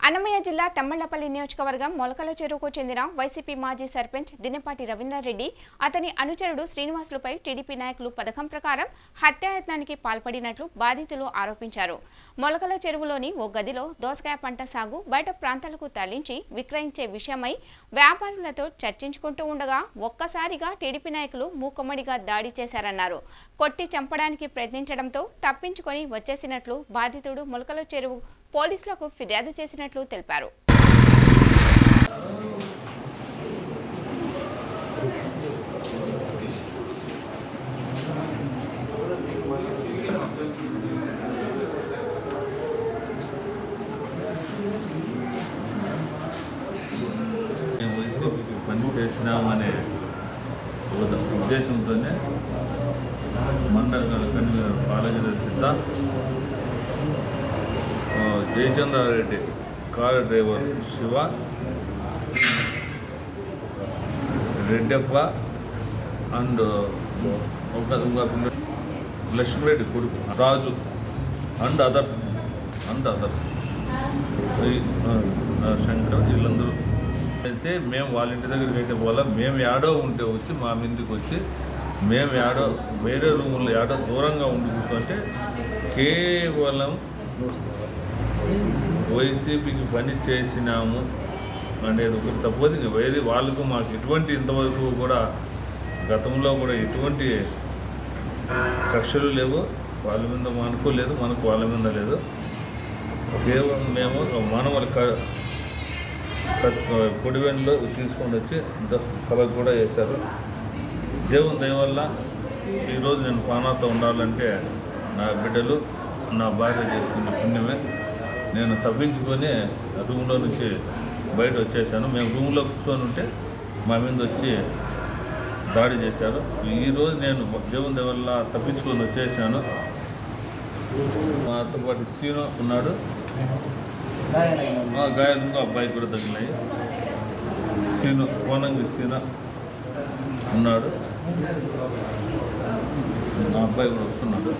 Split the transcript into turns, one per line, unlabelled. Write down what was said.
అన్నమయ్య జిల్లా తమ్మళ్లపల్లి నియోజకవర్గం మొలకల చెరువుకు చెందిన వైసీపీ మాజీ సర్పంచ్ దినపాటి రవీంద్రారెడ్డి అతని అనుచరుడు శ్రీనివాసులపై టీడీపీ నాయకులు పథకం ప్రకారం హత్యాయత్నానికి పాల్పడినట్లు బాధితులు ఆరోపించారు. మొలకల చెరువులోని ఓ గదిలో దోసకాయ పంట సాగు బయట ప్రాంతాలకు తరలించి విక్రయించే విషయమై వ్యాపారులతో చర్చించుకుంటూ ఉండగా ఒక్కసారిగా టీడీపీ నాయకులు మూకుమ్మడిగా దాడి చేశారన్నారు. కొట్టి చంపడానికి ప్రయత్నించడంతో తప్పించుకొని వచ్చేసినట్లు బాధితుడు మొలకల చెరువు పోలీసులకు ఫిర్యాదు చేసినట్లు తెలిపారు.
పని చేసినామనే ఉద్దేశంతోనే మండల కన్వీనర్ పాలగిరి సిద్ధ, Jayachandra Reddy, car driver Shiva, Reddappa and Lakshmi Reddy కొడుకు రాజు అండ్ అదర్స్ శంకర్, వీళ్ళందరూ అయితే మేము వాళ్ళ ఇంటి దగ్గరికి అయితే పోవాలా. మేము యాడో ఉంటే వచ్చి మా మీదకి వచ్చి మేము యాడో వేరే రూముల్లో యాడో దూరంగా ఉండి కూర్చుంటే కేవలం వైసీపీకి పని చేసినాము అనేది ఒకటి తప్పదు. ఇంక వేరే వాళ్ళకు మాకు ఎటువంటి ఇంతవరకు కూడా గతంలో కూడా ఎటువంటి కక్షలు లేవు. వాళ్ళ మీద అనుకోలేదు, మనకు వాళ్ళ మీద లేదు. కేవలం మేము మానవుల కొడివెన్లో తీసుకొని వచ్చి కలకు కూడా వేశారు. దేవుని దయ వల్ల ఈరోజు నేను ప్రాణాలతో ఉండాలంటే నా బిడ్డలు, నా భార్య చేసుకునే పుణ్యమే. నేను తప్పించుకొని రూమ్లో నుంచి బయట వచ్చేసాను. మేము రూమ్లో కూర్చొని ఉంటే మా మీద వచ్చి దాడి చేశారు. ఈరోజు నేను దేవుని దయ వల్ల తప్పించుకొని వచ్చేసాను. మాతో పాటు సీను ఉన్నాడు, గాయాలంగా అబ్బాయి కూడా తగిలినాయి. సీను కోనంగి సీన ఉన్నాడు, ఆ అబ్బాయి కూడా వస్తున్నాడు.